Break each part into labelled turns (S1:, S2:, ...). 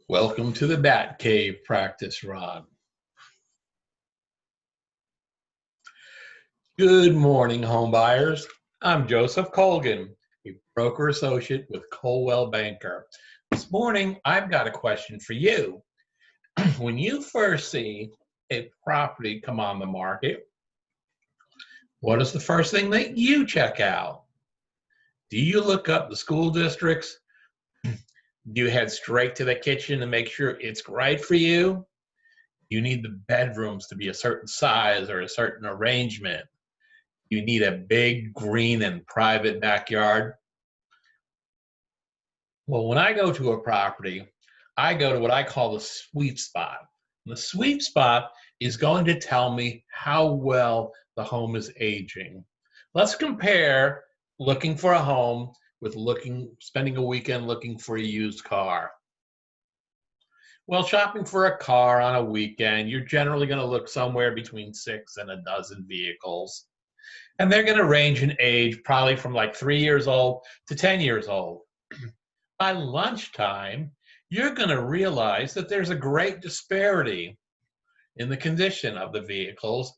S1: Welcome to the Bat Cave practice run. Good morning, home buyers. I'm Joseph Colgan, a broker associate with Coldwell Banker. This morning, I've got a question for you. When you first see a property come on the market, what is the first thing that you check out? Do you look up the school districts? Do you head straight to the kitchen to make sure it's right for you? You need the bedrooms to be a certain size or a certain arrangement. You need a big, green, and private backyard. Well, when I go to a property, I go to what I call the sweet spot. And the sweet spot is going to tell me how well the home is aging. Let's compare looking for a home with spending a weekend looking for a used car. Well, shopping for a car on a weekend, you're generally going to look somewhere between 6 and a dozen vehicles. And they're going to range in age probably from like 3 years old to 10 years old. By lunchtime, you're going to realize that there's a great disparity in the condition of the vehicles.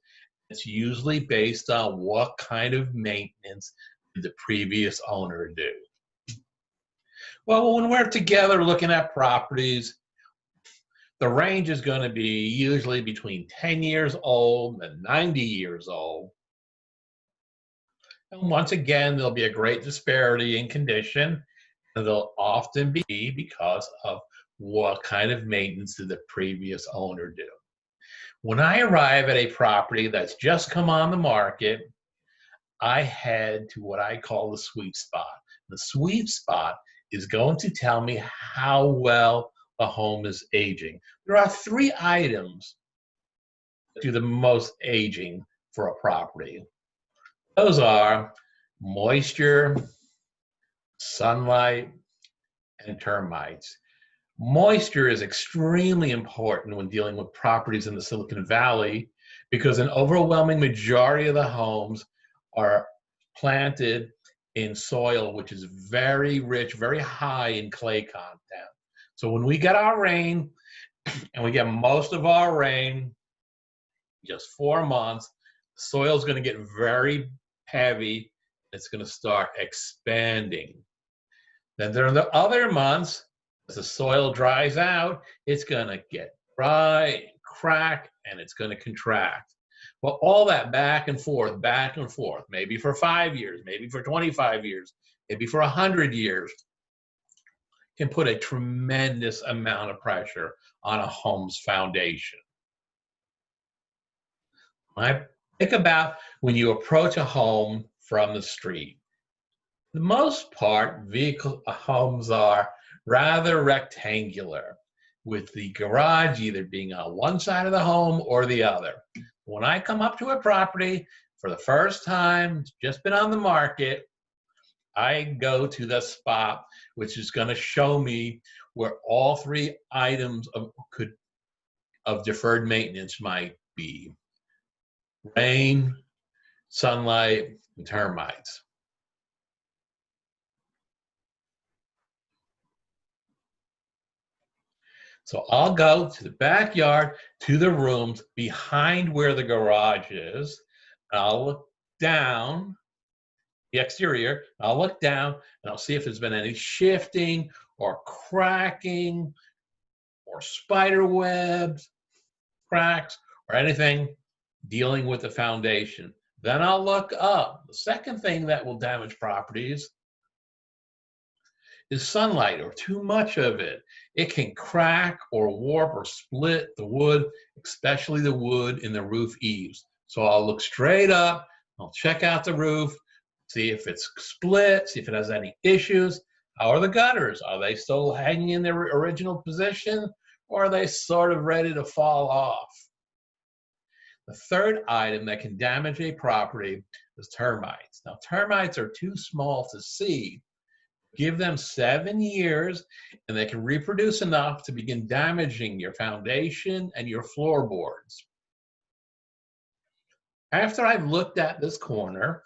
S1: It's usually based on what kind of maintenance did the previous owner do. Well, when we're together looking at properties, the range is going to be usually between 10 years old and 90 years old. And once again, there'll be a great disparity in condition, and they'll often be because of what kind of maintenance did the previous owner do. When I arrive at a property that's just come on the market, I head to what I call the sweet spot. The sweet spot is going to tell me how well the home is aging. There are 3 items that do the most aging for a property. Those are moisture, sunlight, and termites. Moisture is extremely important when dealing with properties in the Silicon Valley because an overwhelming majority of the homes are planted in soil which is very rich, very high in clay content. So when we get our rain, and we get most of our rain, just 4 months, the soil is going to get very heavy. It's going to start expanding. Then during the other months, as the soil dries out, it's going to get dry, crack, and it's going to contract. Well, all that back and forth, maybe for 5 years, maybe for 25 years, maybe for 100 years, can put a tremendous amount of pressure on a home's foundation. I think about when you approach a home from the street. For the most part, homes are rather rectangular, with the garage either being on one side of the home or the other. When I come up to a property for the first time, it's just been on the market, I go to the spot which is going to show me where all 3 items of deferred maintenance might be: rain, sunlight, and termites. So I'll go to the backyard, to the rooms behind where the garage is, and I'll look down the exterior, I'll look down and I'll see if there's been any shifting or cracking or spider webs, cracks, or anything dealing with the foundation. Then I'll look up. The second thing that will damage properties is sunlight or too much of it. It can crack or warp or split the wood, especially the wood in the roof eaves. So I'll look straight up, I'll check out the roof, see if it's split, see if it has any issues. How are the gutters? Are they still hanging in their original position, or are they sort of ready to fall off? The third item that can damage a property is termites. Now, termites are too small to see. Give them 7 years, and they can reproduce enough to begin damaging your foundation and your floorboards. After I've looked at this corner,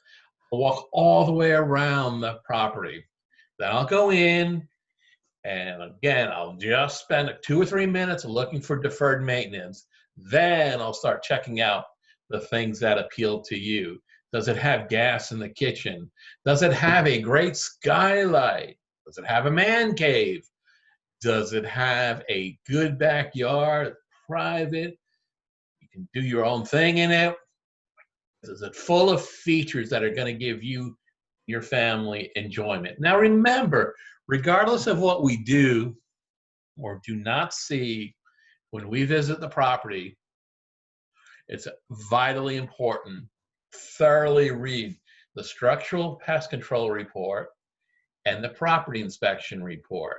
S1: I'll walk all the way around the property. Then I'll go in And again, I'll just spend 2 or 3 minutes looking for deferred maintenance. Then I'll start checking out the things that appeal to you. Does it have gas in the kitchen? Does it have a great skylight? Does it have a man cave? Does it have a good backyard, private? You can do your own thing in it. Is it full of features that are going to give you, your family, enjoyment? Now remember, regardless of what we do or do not see when we visit the property, it's vitally important thoroughly read the structural pest control report and the property inspection report.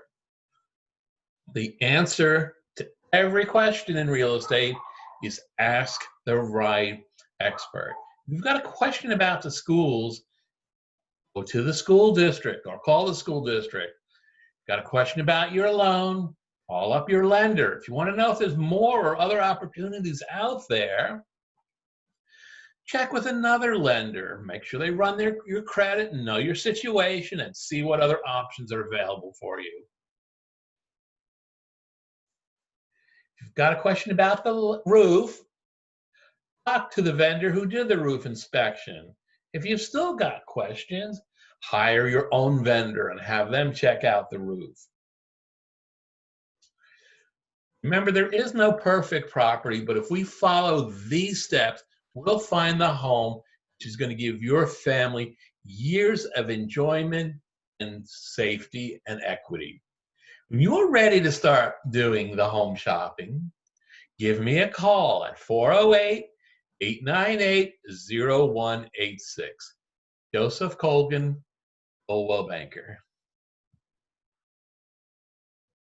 S1: The answer to every question in real estate is ask the right expert. If you've got a question about the schools, go to the school district or call the school district. Got a question about your loan, call up your lender. If you want to know if there's more or other opportunities out there, check with another lender. Make sure they run your credit and know your situation and see what other options are available for you. If you've got a question about the roof, talk to the vendor who did the roof inspection. If you've still got questions, hire your own vendor and have them check out the roof. Remember, there is no perfect property, but if we follow these steps, we'll find the home which is going to give your family years of enjoyment and safety and equity. When you're ready to start doing the home shopping, give me a call at 408-898-0186. Joseph Colgan, Coldwell Banker.